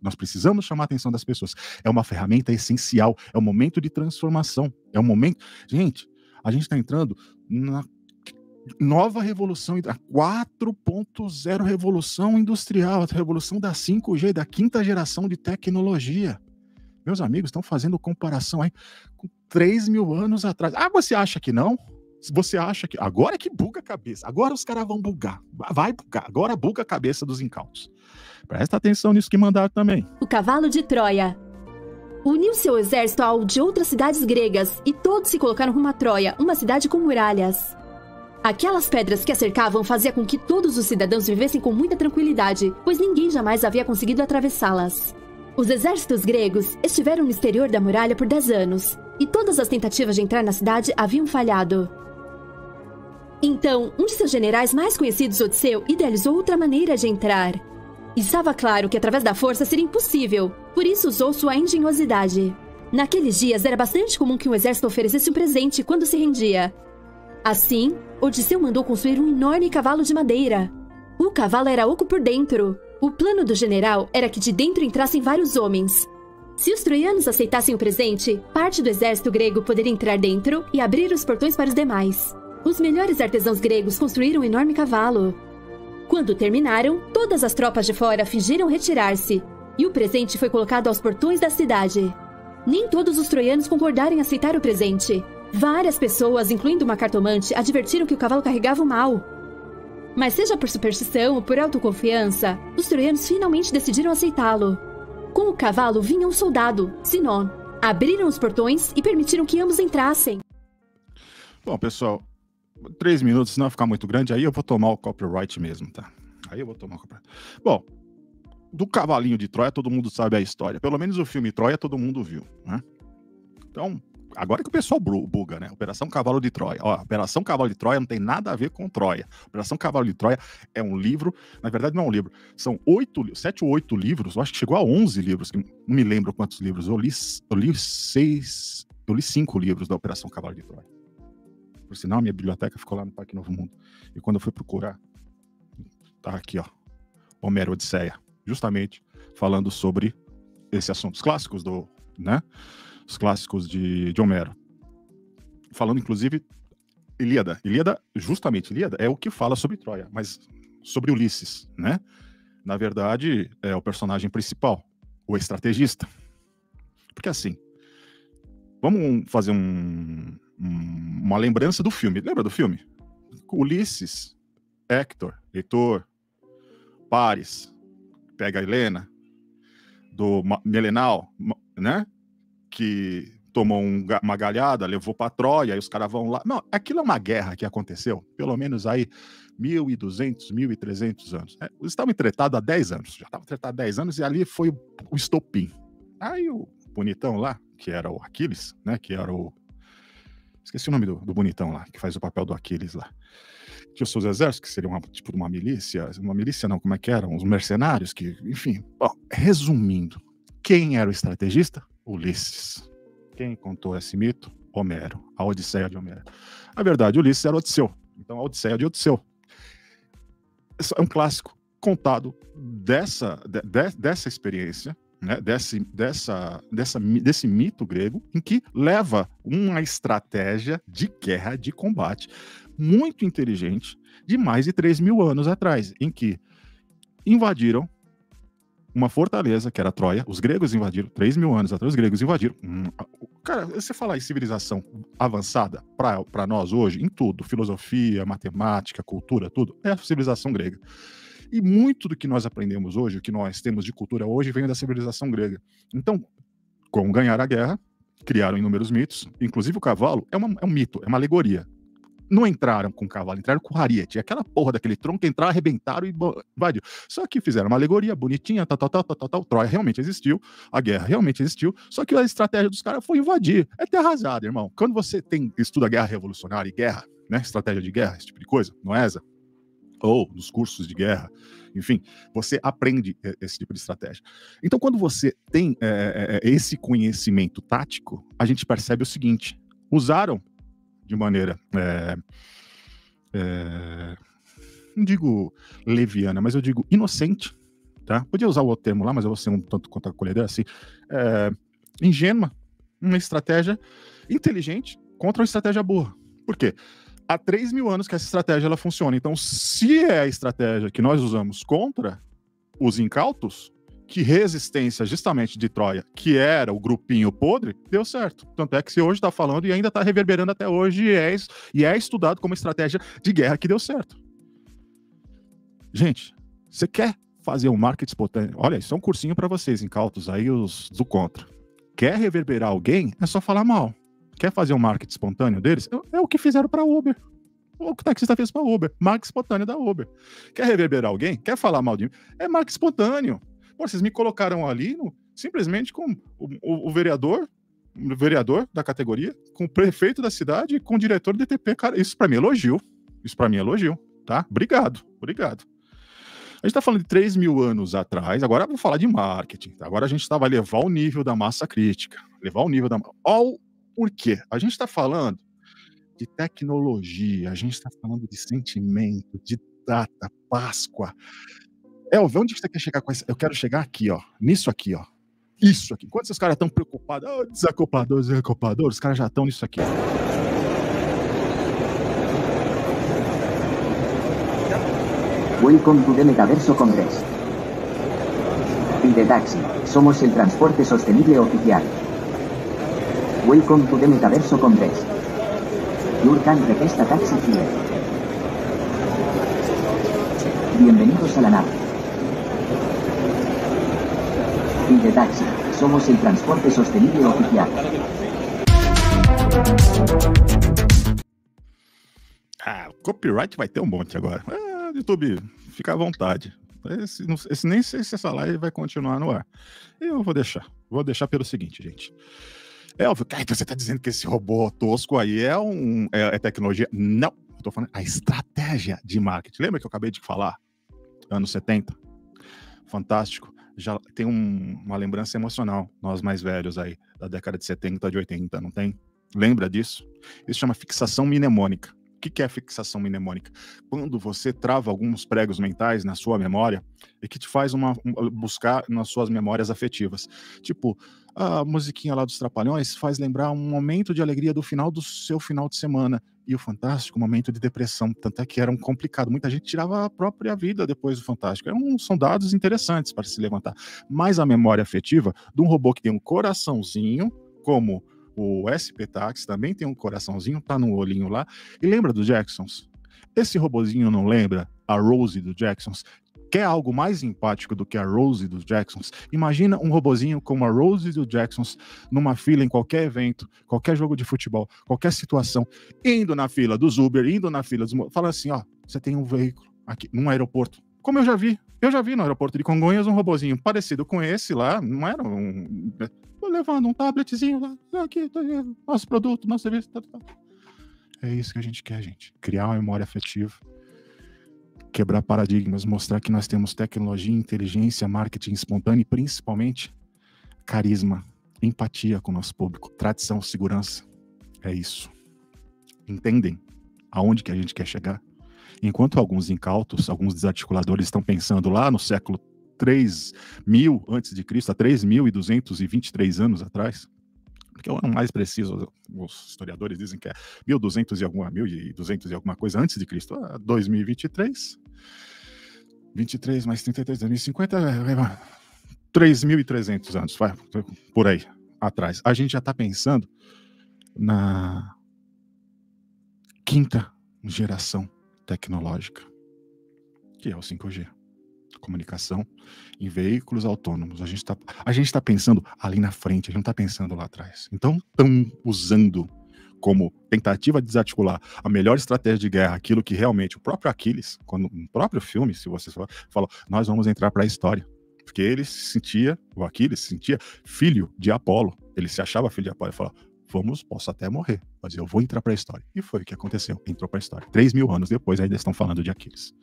Nós precisamos chamar a atenção das pessoas. É uma ferramenta essencial, é um momento de transformação, é um momento... Gente, a gente está entrando na nova revolução, a 4.0 revolução industrial, a revolução da 5G, da quinta geração de tecnologia. Meus amigos estão fazendo comparação aí com 3.000 anos atrás. Ah, você acha que não? Você acha que... Agora é que buga a cabeça. Agora os caras vão bugar. Vai bugar. Agora buga a cabeça dos incautos. Presta atenção nisso que mandaram também. O cavalo de Troia. Uniu seu exército ao de outras cidades gregas e todos se colocaram rumo a Troia, uma cidade com muralhas. Aquelas pedras que a cercavam faziam com que todos os cidadãos vivessem com muita tranquilidade, pois ninguém jamais havia conseguido atravessá-las. Os exércitos gregos estiveram no exterior da muralha por 10 anos, e todas as tentativas de entrar na cidade haviam falhado. Então, um de seus generais mais conhecidos, Odisseu, idealizou outra maneira de entrar. Estava claro que através da força seria impossível, por isso usou sua engenhosidade. Naqueles dias era bastante comum que um exército oferecesse um presente quando se rendia. Assim, Odisseu mandou construir um enorme cavalo de madeira. O cavalo era oco por dentro. O plano do general era que de dentro entrassem vários homens. Se os troianos aceitassem o presente, parte do exército grego poderia entrar dentro e abrir os portões para os demais. Os melhores artesãos gregos construíram um enorme cavalo. Quando terminaram, todas as tropas de fora fingiram retirar-se, e o presente foi colocado aos portões da cidade. Nem todos os troianos concordaram em aceitar o presente. Várias pessoas, incluindo uma cartomante, advertiram que o cavalo carregava o mal. Mas seja por superstição ou por autoconfiança, os troianos finalmente decidiram aceitá-lo. Com o cavalo vinha um soldado, Sinon. Abriram os portões e permitiram que ambos entrassem. Bom, pessoal, 3 minutos, senão vai ficar muito grande, aí eu vou tomar o copyright mesmo, tá? Aí eu vou tomar o copyright. Bom, do cavalinho de Troia todo mundo sabe a história. Pelo menos o filme Troia todo mundo viu, né? Então... Agora que o pessoal buga, né? Operação Cavalo de Troia. Ó, Operação Cavalo de Troia não tem nada a ver com Troia. Operação Cavalo de Troia é um livro, na verdade não é um livro, são 7 ou 8 livros, eu acho que chegou a 11 livros, não me lembro quantos livros, eu li 5 livros da Operação Cavalo de Troia. Por sinal, a minha biblioteca ficou lá no Parque Novo Mundo. E quando eu fui procurar, tá aqui, ó, Homero Odisseia, justamente falando sobre esse assunto, os clássicos né? Os clássicos de Homero. Falando, inclusive, Ilíada. Justamente, Ilíada é o que fala sobre Troia, mas sobre Ulisses, né? Na verdade, é o personagem principal, o estrategista. Porque assim, vamos fazer uma lembrança do filme. Lembra do filme? Ulisses, Héctor, Heitor, Paris, pega a Helena, do Melenal, né? Que tomou uma galhada, levou para Troia, e os caras vão lá. Não, aquilo é uma guerra que aconteceu, pelo menos aí 1.200, 1.300 anos. Eles estavam tretados há 10 anos, já estavam tretados há 10 anos, e ali foi o estopim. Aí o bonitão lá, que era o Aquiles, né, que era o... Esqueci o nome do bonitão lá, que faz o papel do Aquiles lá. Tinha os seus exércitos, que seriam tipo uma milícia não, como é que eram? Os mercenários, que, enfim. Bom, resumindo, quem era o estrategista? Ulisses. Quem contou esse mito? Homero. A Odisseia de Homero. Na verdade, Ulisses era Odisseu. Então, a Odisseia de Odisseu. É um clássico contado dessa experiência, né? Desse mito grego, em que leva uma estratégia de guerra, de combate, muito inteligente, de mais de 3.000 anos atrás, em que invadiram uma fortaleza, que era Troia. Os gregos invadiram, 3.000 anos atrás, os gregos invadiram. Cara, você falar em civilização avançada para nós hoje, em tudo, filosofia, matemática, cultura, tudo, é a civilização grega. E muito do que nós aprendemos hoje, o que nós temos de cultura hoje, vem da civilização grega. Então, como ganhar a guerra, criaram inúmeros mitos, inclusive o cavalo é um mito, é uma alegoria. Não entraram com cavalo, entraram com ariete. Aquela porra daquele tronco, entraram, arrebentaram e invadiram. Só que fizeram uma alegoria bonitinha, tal. Troia realmente existiu, a guerra realmente existiu, só que a estratégia dos caras foi invadir. É terra arrasada, irmão. Quando você estuda guerra revolucionária e guerra, né, estratégia de guerra, esse tipo de coisa, no ESA, ou nos cursos de guerra, enfim, você aprende esse tipo de estratégia. Então, quando você tem esse conhecimento tático, a gente percebe o seguinte: usaram de maneira, não digo leviana, mas eu digo inocente, tá? Podia usar o outro termo lá, mas eu vou ser um tanto quanto acolhedor, assim, ingênua, uma estratégia inteligente contra uma estratégia burra. Por quê? Há 3.000 anos que essa estratégia ela funciona. Então, se é a estratégia que nós usamos contra os incautos, que resistência justamente de Troia, que era o grupinho podre, deu certo. Tanto é que se hoje está falando e ainda está reverberando até hoje e é estudado como estratégia de guerra que deu certo. Gente, você quer fazer um marketing espontâneo? Olha, isso é um cursinho para vocês, incautos, aí os do contra. Quer reverberar alguém? É só falar mal. Quer fazer um marketing espontâneo deles? É o que fizeram para Uber. O que o taxista fez para Uber. Marketing espontâneo da Uber. Quer reverberar alguém? Quer falar mal de mim? É marketing espontâneo. Pô, vocês me colocaram ali simplesmente com o vereador da categoria, com o prefeito da cidade, com o diretor do DTP. Cara, isso para mim é elogio. Isso para mim é elogio, tá? Obrigado. A gente tá falando de 3.000 anos atrás, agora eu vou falar de marketing. Tá? Agora a gente vai levar o nível da massa crítica. Olha por quê? A gente tá falando de tecnologia, a gente tá falando de sentimento, de data, Páscoa. Elvio, onde você quer chegar com isso? Eu quero chegar aqui, ó. Nisso aqui, ó. Isso aqui. Enquanto esses caras estão preocupados, desacopladores, os caras já estão nisso aqui. Welcome to the Metaverso Congress. In the taxi, somos el transporte sostenible oficial. Welcome to the Metaverso Congress. You can request a taxi here. Bienvenidos a la nave. In the taxi, somos el transporte sostenible oficial. Copyright vai ter um monte agora. YouTube, fica à vontade. Nem sei se essa live vai continuar no ar. Eu vou deixar. Vou deixar pelo seguinte, gente. Elvio, então você tá dizendo que esse robô tosco aí é tecnologia? Não. Eu tô falando a estratégia de marketing. Lembra que eu acabei de falar? Anos 70? Fantástico. Já tem uma lembrança emocional, nós mais velhos aí, da década de 70, de 80, não tem? Lembra disso? Isso chama fixação mnemônica. O que é fixação mnemônica? Quando você trava alguns pregos mentais na sua memória e que te faz buscar nas suas memórias afetivas. Tipo, a musiquinha lá dos Trapalhões faz lembrar um momento de alegria do final do seu final de semana. E o Fantástico, um momento de depressão. Tanto é que era complicado. Muita gente tirava a própria vida depois do Fantástico. São dados interessantes para se levantar. Mas a memória afetiva de um robô que tem um coraçãozinho, como o SP Taxi, também tem um coraçãozinho, tá no olhinho lá. E lembra dos Jacksons? Esse robozinho não lembra a Rose dos Jacksons? Quer algo mais empático do que a Rose dos Jacksons? Imagina um robozinho como a Rose dos Jacksons numa fila em qualquer evento, qualquer jogo de futebol, qualquer situação, indo na fila dos Uber, indo na fila dos... Fala assim, ó, você tem um veículo aqui num aeroporto. Como eu já vi no aeroporto de Congonhas um robozinho parecido com esse lá, não era um... Tô levando um tabletzinho lá, aqui, nosso produto, nosso serviço, tá. É isso que a gente quer, gente. Criar uma memória afetiva, quebrar paradigmas, mostrar que nós temos tecnologia, inteligência, marketing espontâneo e principalmente carisma, empatia com o nosso público, tradição, segurança. É isso. Entendem aonde que a gente quer chegar? Enquanto alguns incautos, alguns desarticuladores estão pensando lá no século 3.000 antes de Cristo, há 3.223 anos atrás, porque é o ano mais preciso, os historiadores dizem que é 1.200 e alguma coisa antes de Cristo, 2023, 23 mais 33, 2050, 3.300 anos, vai, por aí atrás. A gente já está pensando na quinta geração tecnológica, que é o 5G. Comunicação em veículos autônomos. A gente tá pensando ali na frente, a gente não está pensando lá atrás. Então, estão usando como tentativa de desarticular a melhor estratégia de guerra, aquilo que realmente o próprio Aquiles, no próprio filme, se você falou, nós vamos entrar para a história. Porque o Aquiles se sentia filho de Apolo. Ele se achava filho de Apolo e falou, posso até morrer, mas eu vou entrar para a história. E foi o que aconteceu, entrou para a história. 3.000 anos depois, ainda estão falando de Aquiles.